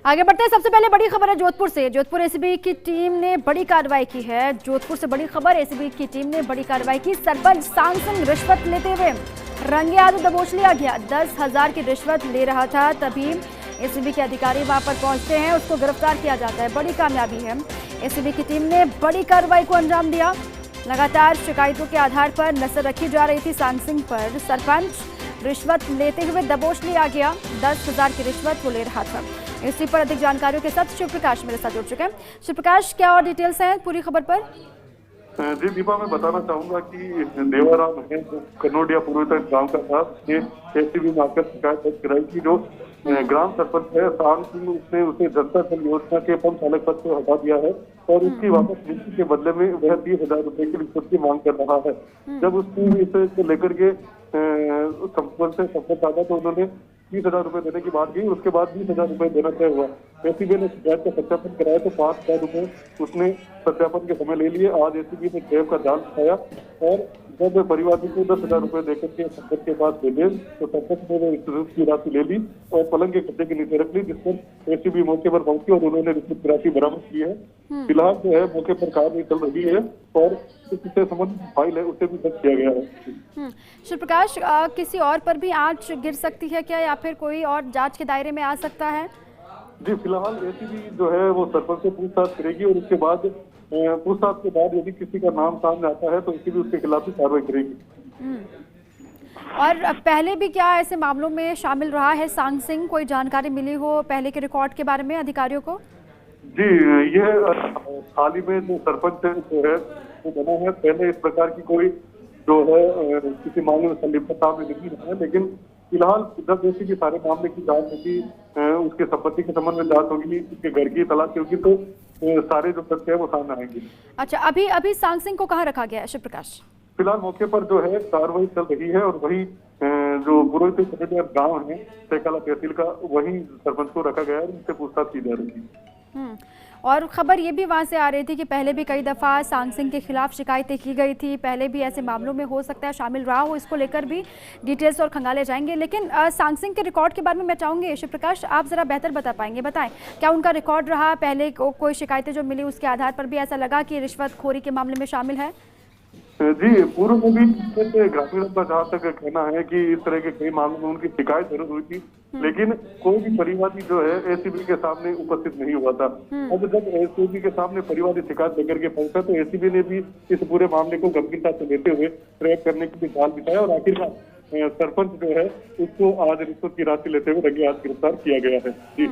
आगे बढ़ते हैं। सबसे पहले बड़ी खबर है जोधपुर से। जोधपुर एसीबी की टीम ने बड़ी कार्रवाई की है। जोधपुर से बड़ी खबर, एसीबी की टीम ने बड़ी कार्रवाई की। सरपंच सांग सिंह रिश्वत लेते हुए रंगे हाथ दबोच लिया गया। 10,000 की रिश्वत ले रहा था, तभी एसीबी के अधिकारी वहां पर पहुंचते हैं, उसको गिरफ्तार किया जाता है। बड़ी कामयाबी है। एसीबी की टीम ने बड़ी कार्रवाई को अंजाम दिया। लगातार शिकायतों के आधार पर नजर रखी जा रही थी सांग सिंह पर। सरपंच रिश्वत लेते हुए दबोच लिया गया। 10,000 की रिश्वत वो ले रहा था। इसी पर अधिक जानकारियों के साथ शिव प्रकाश मेरे साथ जुड़ चुके हैं। शिव प्रकाश, क्या और डिटेल्स हैं पूरी खबर पर? जी दीपा, मैं बताना चाहूंगा कि देवाराम है जो कनोडिया पूर्वोत्तर गांव का था, ये एसीबी में आकर शिकायत दर्ज कराई कि जो ग्राम सरपंच है सांग सिंह, उसने उसे जनता जल योजना के पंप चालक पद से हटा दिया है और उसकी वापस नियुक्ति के बदले में वह 30,000 रुपए की रिश्वत की मांग कर रहा है। जब उसने इसे लेकर के सरपंच से संपर्क साधा तो उन्होंने 30,000 रुपए देने की बात की। उसके बाद 20,000 रुपए देना तय हुआ। एसीबी ने शिकायत का सत्यापन कराया तो 5,000 रुपए उसने सत्यापन के समय ले लिए। आज एसीबी ने ट्रेप का जाल बिछाया और जब परिवादी को 10,000 रुपए देकर के संपत के पास भेजे तो संपत ने रिश्वत की राशि ले ली और पलंग के खड्डे के नीचे रख ली, जिस पर एसीबी मौके पर पहुंची और उन्होंने रिश्वत की राशि बरामद की है। फिलहाल जो है मौके पर कार्रवाई चल रही है और इससे संबंधित फाइल है उसे भी दर्ज किया गया है। शिव प्रकाश, किसी और पर भी आंच गिर सकती है क्या, या फिर कोई और जांच के दायरे में आ सकता है? जी, फिलहाल एसीबी जो है वो सरपंच से पूछताछ करेगी और उसके बाद पूछताछ के बाद यदि किसी का नाम सामने आता है तो एसीबी उसके खिलाफ भी कार्रवाई करेगी। और पहले भी क्या ऐसे मामलों में शामिल रहा है सांग सिंह? कोई जानकारी मिली हो पहले के रिकॉर्ड के बारे में अधिकारियों को? जी, ये हाल ही में जो सरपंच जो है वो बना है, पहले इस प्रकार की कोई जो है किसी मामले में संलिप्तता में नहीं रहा है, लेकिन फिलहाल जब जैसे कि सारे मामले की जांच होगी, उसके संपत्ति के संबंध में जांच होगी, उसके घर की तलाशी होगी तो सारे जो तथ्य है वो सामने आएंगे। अच्छा, अभी सांग सिंह को कहाँ रखा गया है शिव प्रकाश? फिलहाल मौके पर जो है कार्रवाई चल रही है और वही जो पूर्वोत्तर गाँव है टेकाला तहसील का, वही सरपंच को रखा गया है, उनसे पूछताछ की जा रही है। और खबर ये भी वहां से आ रही थी कि पहले भी कई दफा सांग सिंह के खिलाफ शिकायतें की गई थी, पहले भी ऐसे मामलों में हो सकता है शामिल रहा हो। इसको लेकर भी डिटेल्स और खंगाले जाएंगे, लेकिन सांग सिंह के रिकॉर्ड के बारे में मैं चाहूंगी शिव प्रकाश, आप जरा बेहतर बता पाएंगे। बताएं, क्या उनका रिकॉर्ड रहा? पहले कोई शिकायतें जो मिली उसके आधार पर भी ऐसा लगा कि रिश्वतखोरी के मामले में शामिल है? जी, पूर्व में भी ग्रामीणों का जहाँ तक कहना है कि इस तरह के कई मामलों में उनकी शिकायत जरूर हुई थी, लेकिन कोई भी परिवादी जो है एसीबी के सामने उपस्थित नहीं हुआ था। अब जब एसीबी के सामने परिवादी शिकायत लेकर के पहुंचा तो एसीबी ने भी इस पूरे मामले को गंभीरता से लेते हुए ट्रैक करने की जाल बिछाया और आखिरकार सरपंच जो है उसको आज रिश्वत की राशि लेते हुए रंगे हाथ गिरफ्तार किया गया है। जी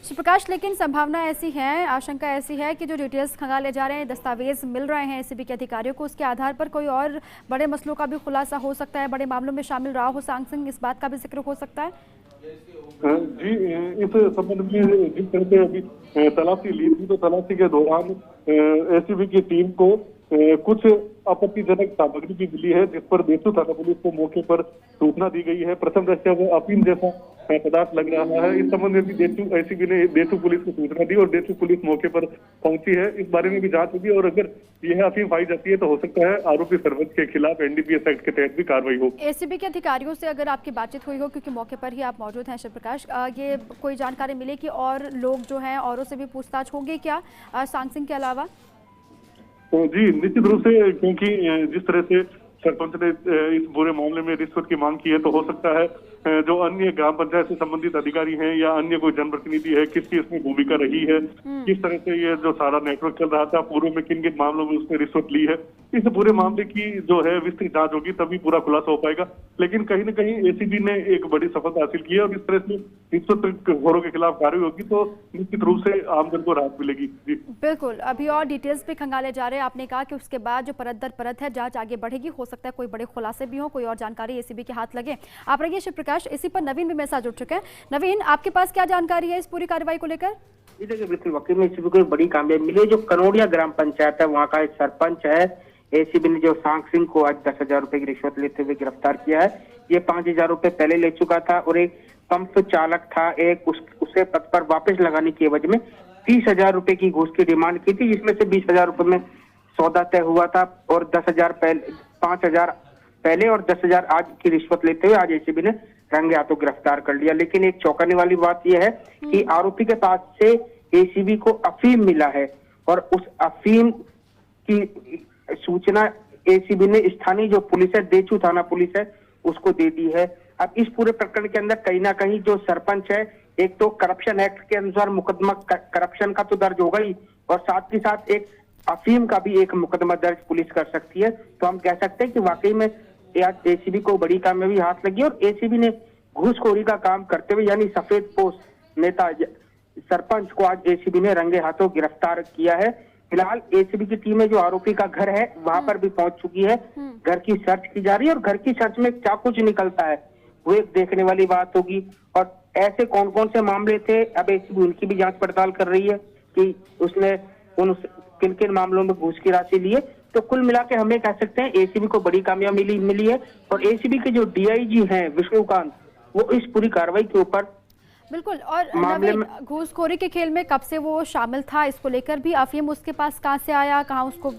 शिव प्रकाश, लेकिन संभावना ऐसी है, आशंका ऐसी है कि जो डिटेल्स खंगाले जा रहे हैं, दस्तावेज मिल रहे हैं एसीबी के अधिकारियों को, उसके आधार पर कोई और बड़े मसलों का भी खुलासा हो सकता है, बड़े मामलों में शामिल रहा हो सांग सिंह, इस बात का भी जिक्र हो सकता है? जी, इस संबंध में जिस तरह से अभी तलाशी ली थी तो तलाशी के दौरान एसीबी की टीम को कुछ आपत्तिजनक सामग्री भी मिली है, जिस पर देसू थाना पुलिस को मौके पर सूचना दी गई है। प्रथम दृष्टया वो अफीम जैसा पदार्थ लग रहा है। इस संबंध में भी एसीबी ने देसू पुलिस को सूचना दी और देसू पुलिस मौके पर पहुंची है। इस बारे में भी जांच होगी और अगर यह अफीम पाई जाती है तो हो सकता है आरोपी सरपंच के खिलाफ एनडीपीएस एक्ट के तहत भी कार्रवाई हो। एसीबी के अधिकारियों से अगर आपकी बातचीत हुई हो, क्योंकि मौके पर ही आप मौजूद हैं शिव प्रकाश, ये कोई जानकारी मिली कि और लोग जो हैं औरों से भी पूछताछ होगी क्या सांग सिंह के अलावा? तो जी, निश्चित रूप से, क्योंकि जिस तरह से सरपंच ने इस पूरे मामले में रिश्वत की मांग की है तो हो सकता है जो अन्य ग्राम पंचायत से संबंधित अधिकारी हैं या अन्य कोई जनप्रतिनिधि है, किसकी इसमें भूमिका रही है, किस तरह से ये जो सारा नेटवर्क चल रहा था, पूर्व में किन किन मामलों में उसने रिश्वत ली है, इस पूरे मामले की जो है विस्तृत जांच होगी तभी पूरा खुलासा हो पाएगा। लेकिन कहीं न कहीं एसीबी ने एक बड़ी सफलता हासिल की है और इस तरह से रिश्वतखोरों के खिलाफ कार्रवाई होगी तो निश्चित रूप से आमजन को राहत मिलेगी। जी बिल्कुल, अभी और डिटेल्स भी खंगाले जा रहे हैं। आपने कहा कि उसके बाद जो परत दर परत है जांच आगे बढ़ेगी, हो सकता है कोई बड़े खुलासे भी हो, कोई और जानकारी एसीबी के हाथ लगे। आप रहिए शिव प्रकाश। इसी पर नवीन भी मेरे साथ जुड़ चुके हैं। नवीन, आपके पास क्या जानकारी है इस पूरी कार्रवाई को लेकर? बिल्कुल, वकील में एसीबी को बड़ी कामयाबी मिली। जो कनोडिया ग्राम पंचायत है वहाँ का एक सरपंच है, एसीबी ने जो सांग सिंह को आज 10,000 रुपए की रिश्वत लेते हुए गिरफ्तार किया है। ये 5,000 रुपए पहले ले चुका था और एक पंप चालक था, एक उसे पद पर वापस लगाने की एवज में 30,000 रुपए की घूस की डिमांड की थी, जिसमें से 20,000 रुपए में सौदा तय हुआ था और 10,000 पहले, 5,000 पहले और 10,000 आज की रिश्वत लेते हुए आज एसीबी ने रंगे हाथों गिरफ्तार कर लिया। लेकिन एक चौंकाने वाली बात यह है कि आरोपी के पास से एसीबी को अफीम मिला है और उस अफीम की सूचना एसीबी ने स्थानीय जो पुलिस है, देचू थाना पुलिस है, उसको दे दी है। अब इस पूरे प्रकरण के अंदर कहीं ना कहीं जो सरपंच है, एक तो करप्शन एक्ट के अनुसार मुकदमा करप्शन का तो दर्ज होगा ही, और साथ ही साथ एक अफीम का भी एक मुकदमा दर्ज पुलिस कर सकती है। तो हम कह सकते हैं कि वाकई में आज एसीबी को बड़ी कामयाबी हाथ लगी और एसीबी ने घूसखोरी का काम करते हुए यानी सफेद पोस्ट नेता सरपंच को आज एसीबी ने रंगे हाथों गिरफ्तार किया है। फिलहाल एसीबी की टीम है जो आरोपी का घर है वहां पर भी पहुंच चुकी है। घर की सर्च की जा रही है और घर की सर्च में क्या कुछ निकलता है वो एक देखने वाली बात होगी। और ऐसे कौन कौन से मामले थे, अब एसीबी उनकी भी जांच पड़ताल कर रही है कि उसने उन किन किन मामलों में घूस की राशि ली है। तो कुल मिला के हमें कह सकते हैं एसीबी को बड़ी कामयाबी मिली है और एसीबी के जो डीआईजी हैं विष्णुकांत, वो इस पूरी कार्रवाई के ऊपर बिल्कुल। और नवीन, घूसखोरी के खेल में कब से वो शामिल था, इसको लेकर भी अफीम उसके पास कहां से आया, कहां उसको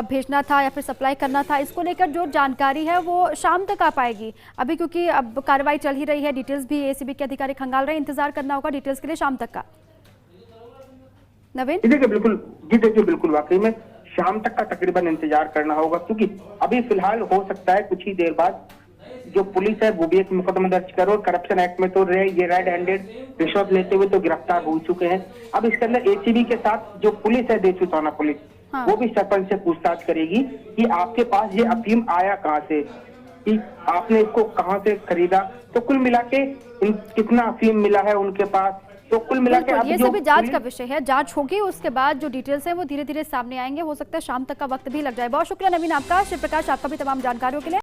भेजना था या फिर सप्लाई करना था, इसको लेकर जो जानकारी है वो शाम तक आ पाएगी अभी, क्योंकि अब कार्रवाई चल ही रही है। डिटेल्स भी एसीबी के अधिकारी खंगाल रहे हैं, इंतजार करना होगा डिटेल्स के लिए शाम तक का। नवीन देखिए बिल्कुल वाकई में शाम तक का तकरीबन इंतजार करना होगा, क्योंकि अभी फिलहाल हो सकता है कुछ ही देर बाद जो पुलिस है वो भी एक मुकदमा दर्ज करो। और करप्शन एक्ट में तो ये रेड हैंडेड रिश्वत लेते हुए तो गिरफ्तार हो चुके हैं। अब इसके अंदर एसीबी के साथ जो पुलिस है, देचू थाना पुलिस, वो भी सरपंच से पूछताछ करेगी कि आपके पास ये अफीम आया कहां से, कि आपने इसको कहां से खरीदा। तो कुल मिला के कितना अफीम मिला है उनके पास, तो कुल मिला के ये सभी जांच का विषय है। जांच होगी, उसके बाद जो डिटेल्स है वो धीरे धीरे सामने आएंगे। हो सकता है शाम तक का वक्त भी लग जाए। बहुत शुक्रिया नवीन आपका, शिव प्रकाश आपका भी तमाम जानकारियों के लिए।